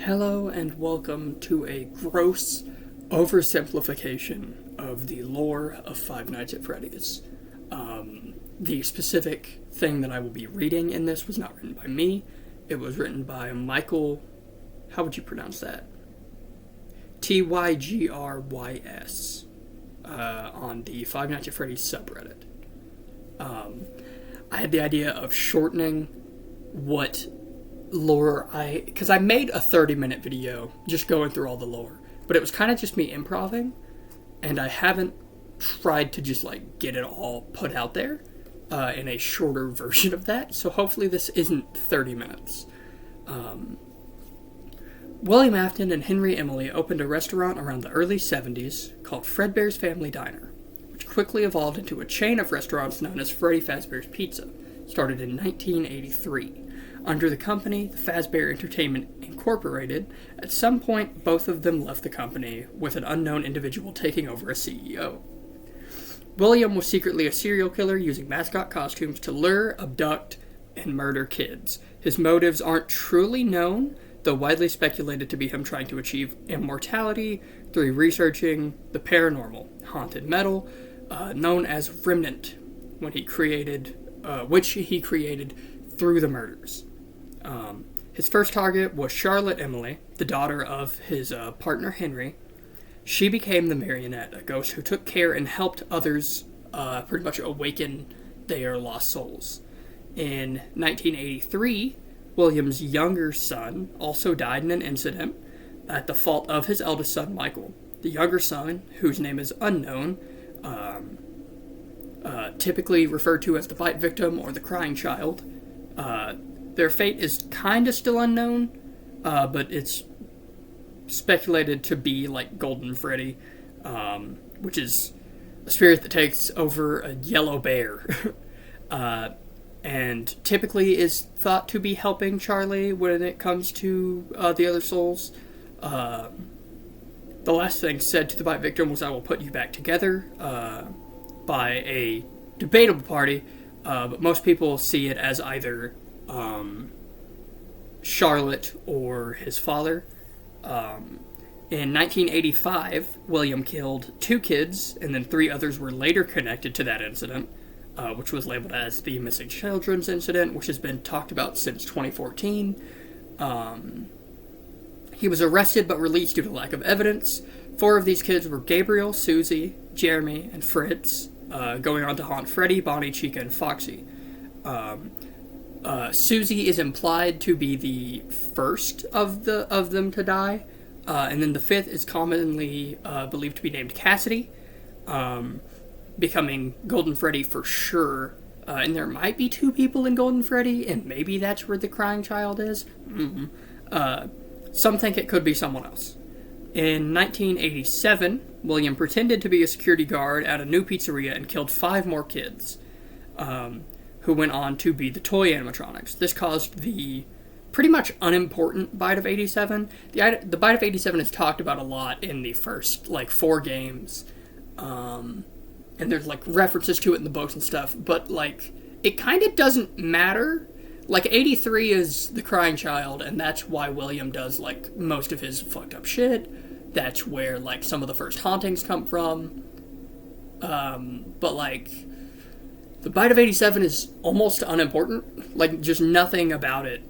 Hello and welcome to a gross oversimplification of the lore of Five Nights at Freddy's. The specific thing that I will be reading in this was not written by me. It was written by Michael, how would you pronounce that? Tygrys, on the Five Nights at Freddy's subreddit. I had the idea of shortening what lore because I made a 30-minute video just going through all the lore, but it was kind of just me improving, and I haven't tried to just get it all put out there in a shorter version of that, so hopefully this isn't 30 minutes. William Afton and Henry Emily opened a restaurant around the early 70s called Fredbear's Family Diner, which quickly evolved into a chain of restaurants known as Freddy Fazbear's Pizza, started in 1983. Under the company, the Fazbear Entertainment Incorporated, at some point both of them left the company, with an unknown individual taking over as CEO. William was secretly a serial killer using mascot costumes to lure, abduct, and murder kids. His motives aren't truly known, though widely speculated to be him trying to achieve immortality through researching the paranormal, haunted metal, known as Remnant, which he created through the murders. His first target was Charlotte Emily, the daughter of his partner Henry. She became the marionette, a ghost who took care and helped others pretty much awaken their lost souls. In 1983, William's younger son also died in an incident at the fault of his eldest son, Michael. The younger son, whose name is unknown, typically referred to as the bite victim or the crying child. Their fate is kind of still unknown, but it's speculated to be like Golden Freddy, which is a spirit that takes over a yellow bear, and typically is thought to be helping Charlie when it comes to the other souls. The last thing said to the bite victim was, "I will put you back together," by a debatable party, but most people see it as either Charlotte or his father. In 1985, William killed 2 kids, and then 3 others were later connected to that incident, which was labeled as the Missing Children's Incident, which has been talked about since 2014. He was arrested but released due to lack of evidence. 4 of these kids were Gabriel, Susie, Jeremy, and Fritz, going on to haunt Freddy, Bonnie, Chica, and Foxy. Susie is implied to be the first of them to die, and then the 5th is commonly believed to be named Cassidy, becoming Golden Freddy for sure. And there might be 2 people in Golden Freddy, and maybe that's where the crying child is. Some think it could be someone else. In 1987, William pretended to be a security guard at a new pizzeria and killed 5 more kids, who went on to be the toy animatronics. This caused the pretty much unimportant Bite of 87. The Bite of 87 is talked about a lot in the first 4 games, and there's references to it in the books and stuff, but it kind of doesn't matter. 83 is the crying child, and that's why William does most of his fucked up shit. That's where some of the first hauntings come from. But the Bite of 87 is almost unimportant. Just nothing about it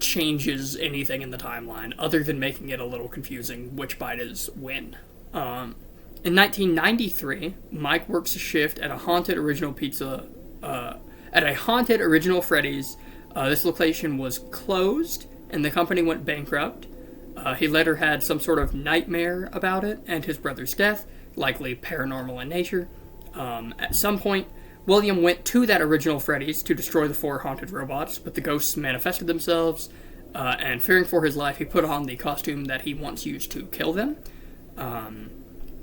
changes anything in the timeline, other than making it a little confusing which bite is when. In 1993, Mike works a shift at a haunted original Freddy's. This location was closed, and the company went bankrupt. He later had some sort of nightmare about it and his brother's death, likely paranormal in nature. At some point, William went to that original Freddy's to destroy the 4 haunted robots, but the ghosts manifested themselves, and fearing for his life, he put on the costume that he once used to kill them.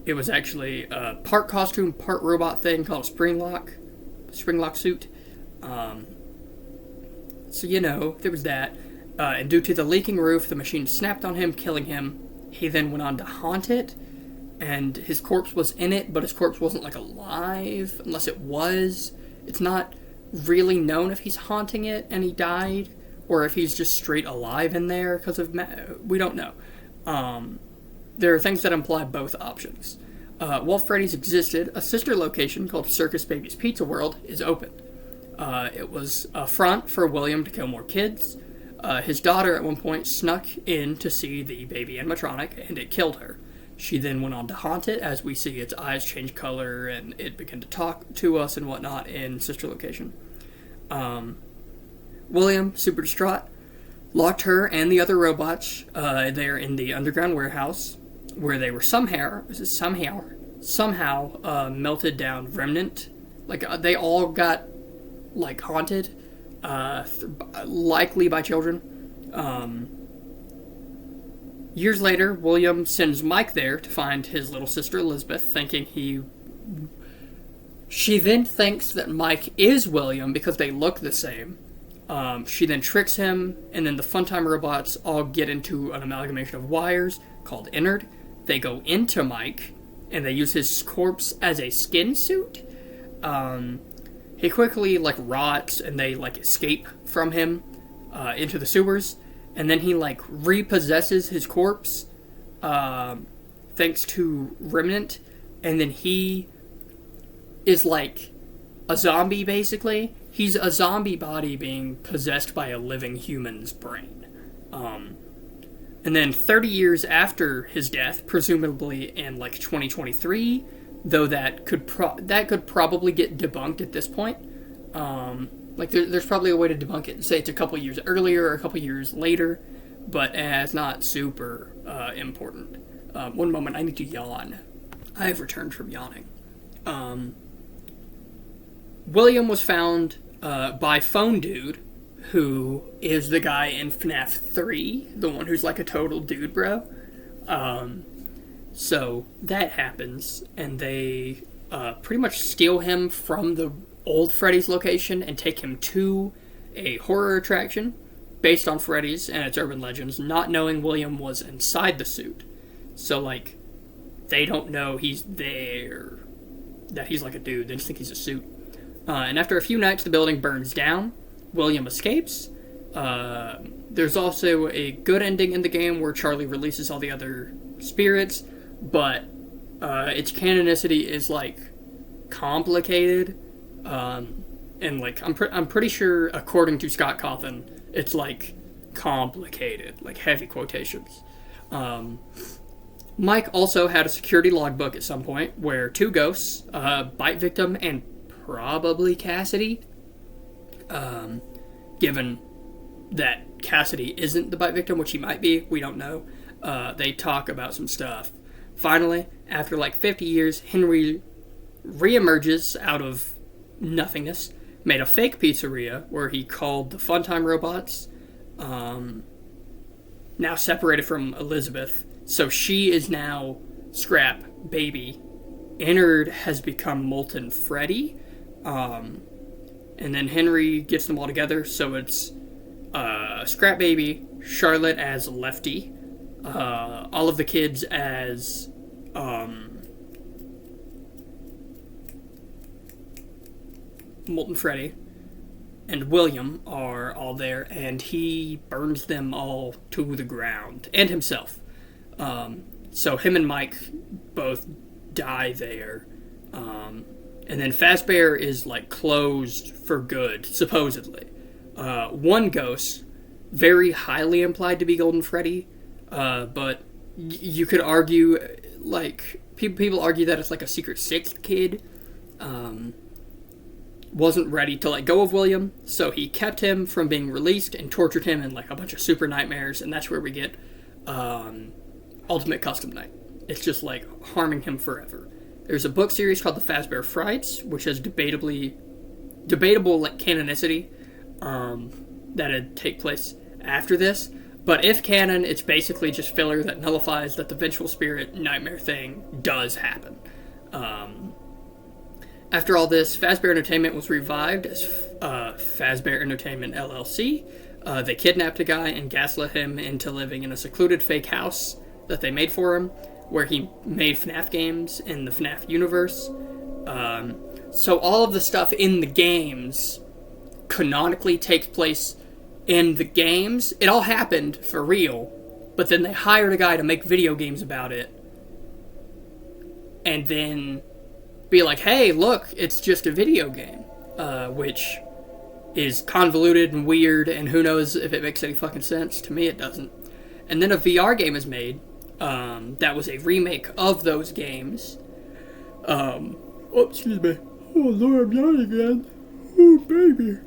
It was actually a part costume, part robot thing called a springlock suit. So, there was that. And due to the leaking roof, the machine snapped on him, killing him. He then went on to haunt it, and his corpse was in it, but his corpse wasn't alive, unless it was. It's not really known if he's haunting it and he died, or if he's just straight alive in there because of... we don't know. There are things that imply both options. While Freddy's existed, a sister location called Circus Baby's Pizza World is open. It was a front for William to kill more kids. His daughter at one point snuck in to see the baby animatronic, and it killed her. She then went on to haunt it, as we see its eyes change color, and it began to talk to us and whatnot in sister location. William, super distraught, locked her and the other robots there in the underground warehouse, where they were somehow melted down remnant. Like, they all got, like, haunted, likely by children. Years later, William sends Mike there to find his little sister Elizabeth, thinking She then thinks that Mike is William because they look the same. She then tricks him, and then the Funtime robots all get into an amalgamation of wires called Innard. They go into Mike, and they use his corpse as a skin suit. He quickly, like, rots, and they, like, escape from him into the sewers. And then he, like, repossesses his corpse, thanks to Remnant. And then he is, like, a zombie, basically. He's a zombie body being possessed by a living human's brain. And then 30 years after his death, presumably in, like, 2023, though that could probably get debunked at this point. There's probably a way to debunk it and say it's a couple years earlier or a couple years later, but it's not super important. One moment, I need to yawn. I have returned from yawning. William was found by Phone Dude, who is the guy in FNAF 3, the one who's like a total dude bro. So that happens, and they pretty much steal him from the old Freddy's location and take him to a horror attraction based on Freddy's and its urban legends, not knowing William was inside the suit. So, like, they don't know he's there, that he's like a dude. They just think he's a suit. And after a few nights, the building burns down. William escapes. There's also a good ending in the game where Charlie releases all the other spirits, but its canonicity is, like, complicated. And, like, I'm pretty sure, according to Scott Cawthon, it's, like, complicated, like, heavy quotations. Mike also had a security logbook at some point where two ghosts, Bite Victim and probably Cassidy, given that Cassidy isn't the Bite Victim, which he might be, we don't know, they talk about some stuff. Finally, after, like, 50 years, Henry reemerges out of nothingness, made a fake pizzeria where he called the Funtime robots, now separated from Elizabeth, so she is now Scrap Baby. Innard has become Molten Freddy, and then Henry gets them all together, so it's Scrap Baby, Charlotte as Lefty, all of the kids as Molten Freddy, and William are all there, and he burns them all to the ground, and himself. So him and Mike both die there. And then Fazbear is, like, closed for good, supposedly. One ghost, very highly implied to be Golden Freddy, but you could argue, like, people argue that it's like a secret sixth kid, wasn't ready to let go of William, so he kept him from being released and tortured him in, like, a bunch of super nightmares, and that's where we get Ultimate Custom Night. It's just, like, harming him forever. There's a book series called The Fazbear Frights, which has debatable, like, canonicity, that'd take place after this, but if canon, it's basically just filler that nullifies that the vengeful spirit nightmare thing does happen. After all this, Fazbear Entertainment was revived as Fazbear Entertainment LLC. They kidnapped a guy and gaslit him into living in a secluded fake house that they made for him, where he made FNAF games in the FNAF universe. So all of the stuff in the games canonically takes place In the games, it all happened for real, but then they hired a guy to make video games about it, and then be like, hey, look, it's just a video game, which is convoluted and weird, and who knows if it makes any fucking sense. To me, it doesn't. And then a VR game is made, that was a remake of those games. Excuse me. Oh, Lord, I'm yawning again. Oh, baby.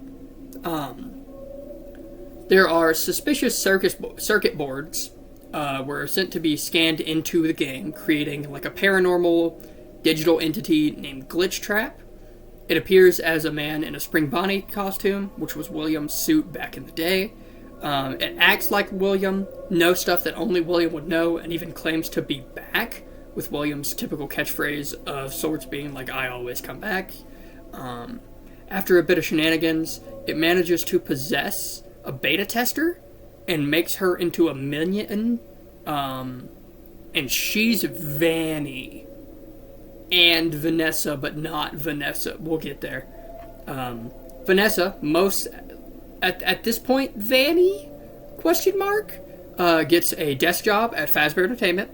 There are suspicious circuit boards were sent to be scanned into the game, creating like a paranormal digital entity named Glitch Trap. It appears as a man in a Spring Bonnie costume, which was William's suit back in the day. It acts like William, knows stuff that only William would know, and even claims to be back, with William's typical catchphrase of sorts being like, I always come back. After a bit of shenanigans, it manages to possess a beta tester and makes her into a minion, and she's Vanny and Vanessa, but not Vanessa. We'll get there. Vanessa, at this point, Vanny, question mark, gets a desk job at Fazbear Entertainment.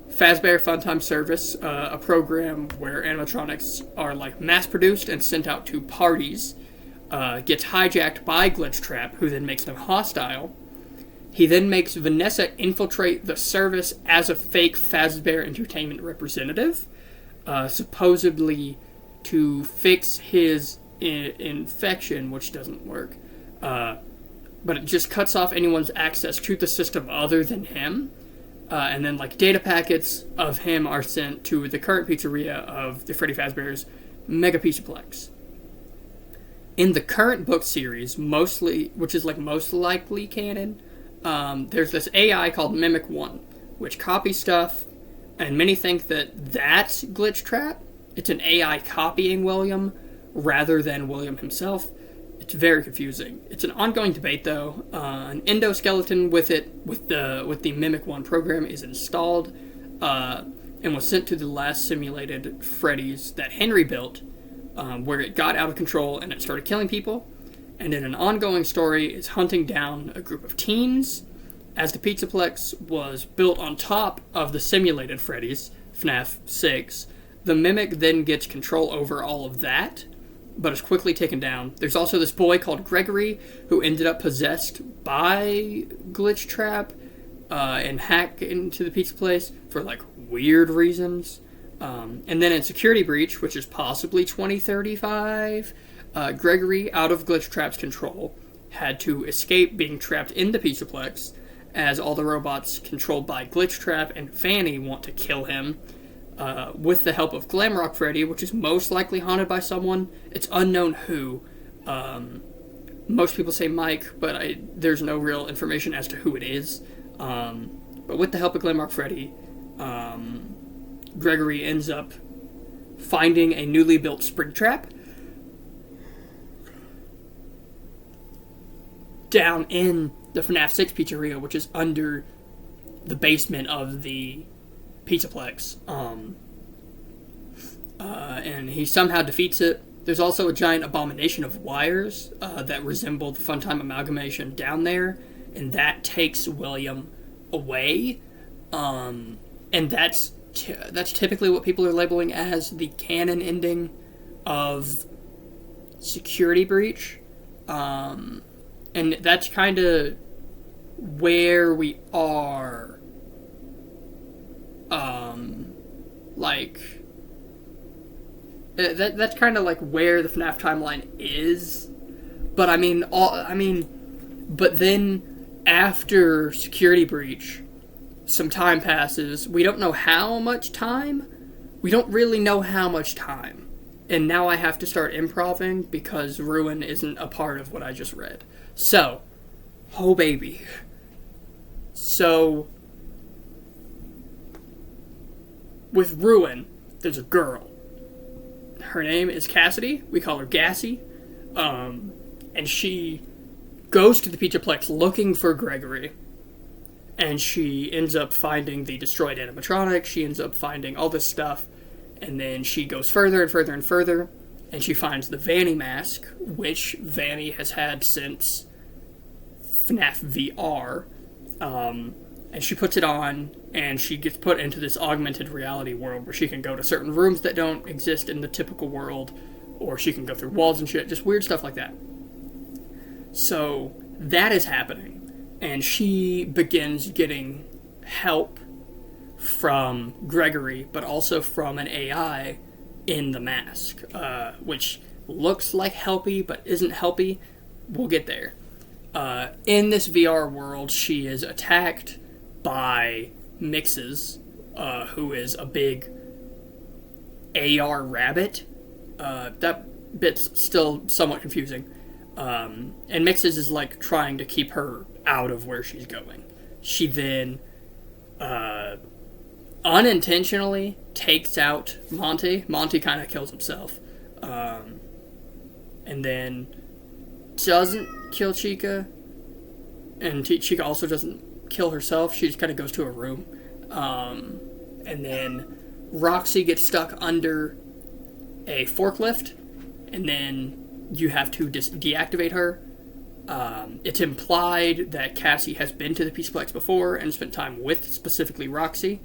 Fazbear Funtime Service, a program where animatronics are like mass-produced and sent out to parties, gets hijacked by Glitch Trap, who then makes them hostile. He then makes Vanessa infiltrate the service as a fake Fazbear Entertainment representative, supposedly to fix his infection, which doesn't work. But it just cuts off anyone's access to the system other than him. And then, like, data packets of him are sent to the current pizzeria of the Freddy Fazbear's Mega Pizzaplex. In the current book series, which is, like, most likely canon, there's this AI called Mimic 1, which copies stuff, and many think that that's Glitch Trap. It's an AI copying William, rather than William himself. It's very confusing. It's an ongoing debate, though. An endoskeleton with the Mimic 1 program is installed, and was sent to the last simulated Freddy's that Henry built, where it got out of control and it started killing people. And in an ongoing story is hunting down a group of teens. As the Pizzaplex was built on top of the simulated Freddy's, FNAF 6, the Mimic then gets control over all of that, but is quickly taken down. There's also this boy called Gregory, who ended up possessed by Glitch Trap, and hacked into the pizza place for, like, weird reasons. And then in Security Breach, which is possibly 2035, Gregory, out of Glitch Trap's control, had to escape being trapped in the Pizzaplex, as all the robots controlled by Glitch Trap and Fanny want to kill him. With the help of Glamrock Freddy, which is most likely haunted by someone. It's unknown who. Most people say Mike, but there's no real information as to who it is. But with the help of Glamrock Freddy, Gregory ends up finding a newly built Springtrap down in the FNAF 6 pizzeria, which is under the basement of the Pizzaplex. And he somehow defeats it. There's also a giant abomination of wires that resemble the Funtime amalgamation down there, and that takes William away. And that's typically what people are labeling as the canon ending of Security Breach. And that's kind of where we are. That's kind of like where the FNAF timeline is. But but then after Security Breach, some time passes. We don't know how much time. We don't really know how much time. And now I have to start improving because Ruin isn't a part of what I just read. So, oh baby. So, with Ruin, there's a girl. Her name is Cassidy. We call her Gassy. And she goes to the Pizzaplex looking for Gregory. And she ends up finding the destroyed animatronic. She ends up finding all this stuff. And then she goes further and further and further. And she finds the Vanny mask, which Vanny has had since FNAF VR, and she puts it on, and she gets put into this augmented reality world where she can go to certain rooms that don't exist in the typical world, or she can go through walls and shit, just weird stuff like that. So that is happening, and she begins getting help from Gregory, but also from an AI in the mask, which looks like helpy, but isn't helpy. We'll get there. In this VR world, she is attacked by Mixes, who is a big AR rabbit. That bit's still somewhat confusing. And Mixes is like trying to keep her out of where she's going. She then unintentionally takes out Monty. Monty kind of kills himself. And then doesn't kill Chica. And Chica also doesn't kill herself. She just kind of goes to a room. And then Roxy gets stuck under a forklift. And then you have to deactivate her. It's implied that Cassie has been to the Pizzaplex before and spent time with specifically Roxy.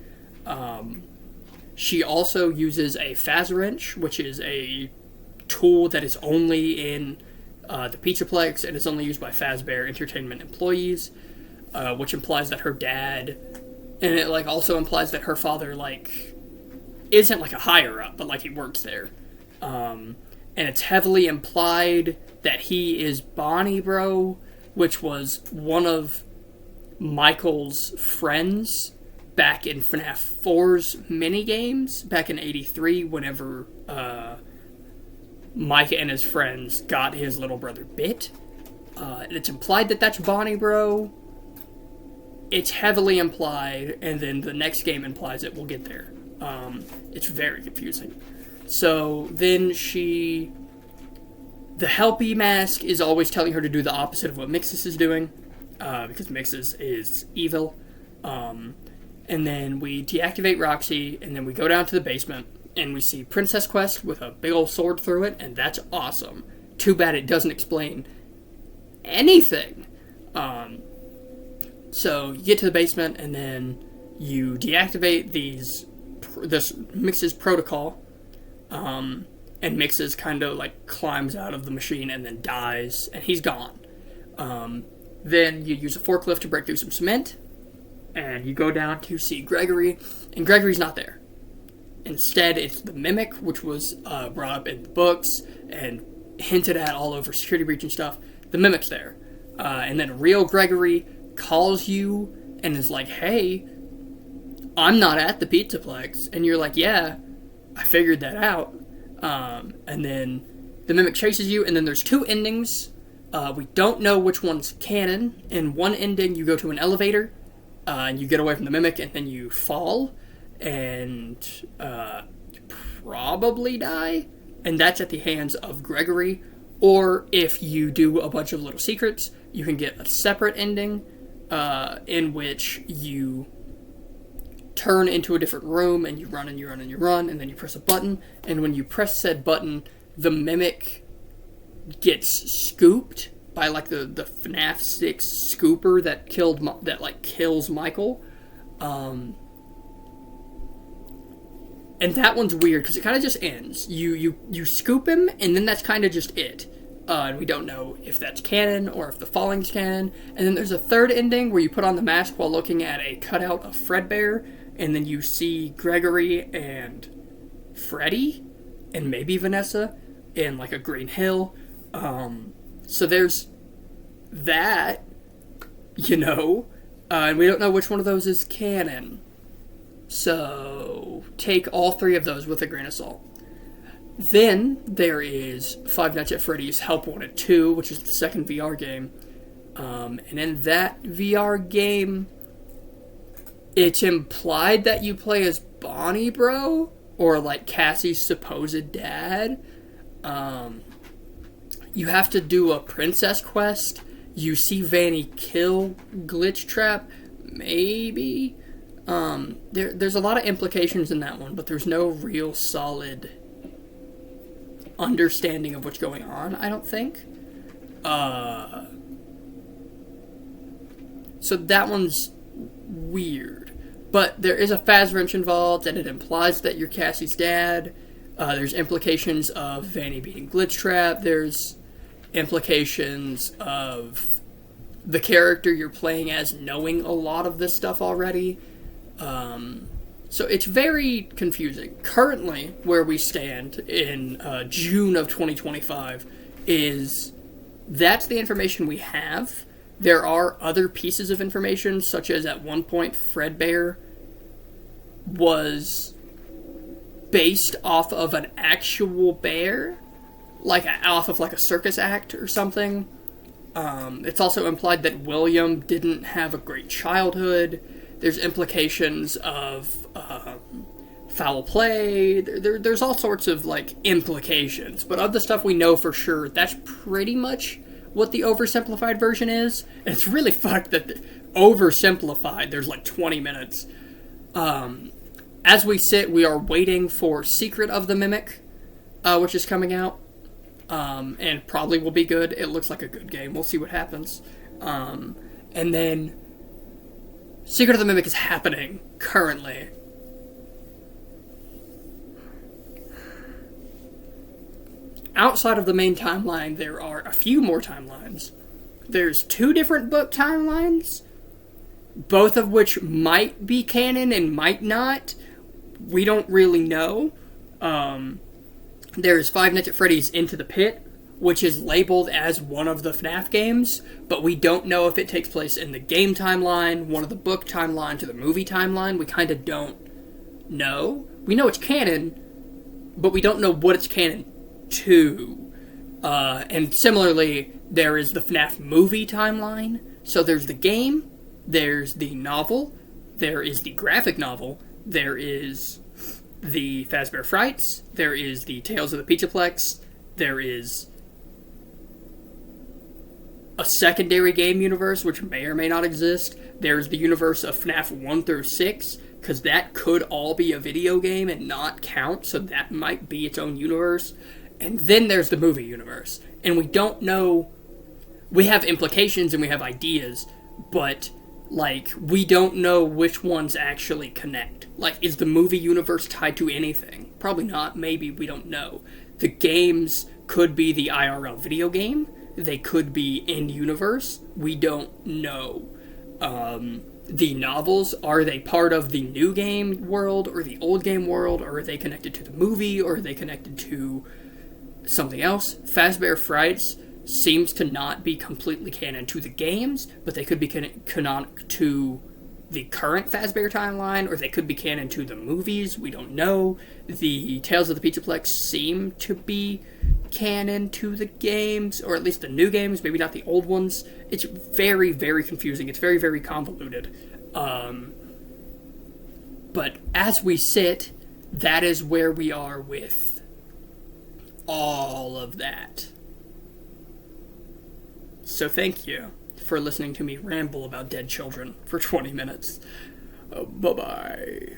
She also uses a Faz wrench, which is a tool that is only in the Pizzaplex and is only used by Fazbear Entertainment employees, which implies that her dad, and it like also implies that her father like isn't like a higher up, but like he works there. And it's heavily implied that he is Bonnie Bro, which was one of Michael's friends back in FNAF 4's minigames back in 83, whenever Mike and his friends got his little brother bit. It's implied that that's Bonnie Bro. It's heavily implied, and then the next game implies it. We'll get there. It's very confusing. So then the Helpy mask is always telling her to do the opposite of what Mixes is doing, because Mixes is evil. And then we deactivate Roxy, and then we go down to the basement, and we see Princess Quest with a big old sword through it, and that's awesome. Too bad it doesn't explain anything. So you get to the basement, and then you deactivate this Mixes protocol, and Mixes kind of like climbs out of the machine and then dies, and he's gone. Then you use a forklift to break through some cement, and you go down to see Gregory, and Gregory's not there. Instead, it's the Mimic, which was brought up in the books and hinted at all over Security Breach and stuff. The Mimic's there. And then real Gregory calls you and is like, hey, I'm not at the Pizzaplex. And you're like, yeah, I figured that out. And then the Mimic chases you, and then there's two endings. We don't know which one's canon. In one ending, you go to an elevator, and you get away from the Mimic, and then you fall, and probably die, and that's at the hands of Gregory. Or if you do a bunch of little secrets, you can get a separate ending, in which you turn into a different room, and you run, and you run, and you run, and then you press a button, and when you press said button, the Mimic gets scooped by like the FNAF 6 scooper that kills Michael. And that one's weird because it kind of just ends. You scoop him, and then that's kind of just it. And we don't know if that's canon or if the falling's canon. And then there's a third ending where you put on the mask while looking at a cutout of Fredbear, and then you see Gregory and Freddy and maybe Vanessa in like a green hill. So there's that, and we don't know which one of those is canon. So take all three of those with a grain of salt. Then there is Five Nights at Freddy's Help Wanted 2, which is the second VR game. And in that VR game, it's implied that you play as Bonnie Bro, or like Cassie's supposed dad. You have to do a princess quest. You see Vanny kill Glitch Trap, maybe. There's a lot of implications in that one, but there's no real solid understanding of what's going on, I don't think. So that one's weird. But there is a Faz wrench involved, and it implies that you're Cassie's dad. There's implications of Vanny beating Glitch Trap. There's implications of the character you're playing as knowing a lot of this stuff already. So it's very confusing. Currently, where we stand in June of 2025 is that's the information we have. There are other pieces of information, such as at one point Fredbear was based off of an actual bear, like off of like a circus act or something. It's also implied that William didn't have a great childhood. There's implications of foul play. There's all sorts of like implications, but of the stuff we know for sure, that's pretty much what the oversimplified version is. And it's really fucked that oversimplified, there's like 20 minutes. As we sit, we are waiting for Secret of the Mimic, which is coming out, and probably will be good. It looks like a good game. We'll see what happens. And then Secret of the Mimic is happening currently. Outside of the main timeline, there are a few more timelines. There's 2 different book timelines, both of which might be canon and might not. We don't really know. There's Five Nights at Freddy's Into the Pit, which is labeled as one of the FNAF games, but we don't know if it takes place in the game timeline, one of the book timelines, or the movie timeline. We kind of don't know. We know it's canon, but we don't know what it's canon to. And similarly, there is the FNAF movie timeline. So there's the game, there's the novel, there is the graphic novel, there is the Fazbear Frights, there is the Tales of the Pizzaplex, there is a secondary game universe, which may or may not exist. There's the universe of FNAF 1 through 6, because that could all be a video game and not count, so that might be its own universe. And then there's the movie universe. And we don't know. We have implications and we have ideas, but, like, we don't know which ones actually connect. Like, is the movie universe tied to anything? Probably not. Maybe. We don't know. The games could be the IRL video game. They could be in-universe. We don't know. The novels, are they part of the new game world or the old game world? Or are they connected to the movie? Or are they connected to something else? Fazbear Frights seems to not be completely canon to the games, but they could be canonic to the current Fazbear timeline, or they could be canon to the movies. We don't know. The Tales of the Pizzaplex seem to be canon to the games, or at least the new games, maybe not the old ones. It's very, very confusing. It's very, very convoluted. But as we sit, that is where we are with all of that. So thank you for listening to me ramble about dead children for 20 minutes. Bye-bye.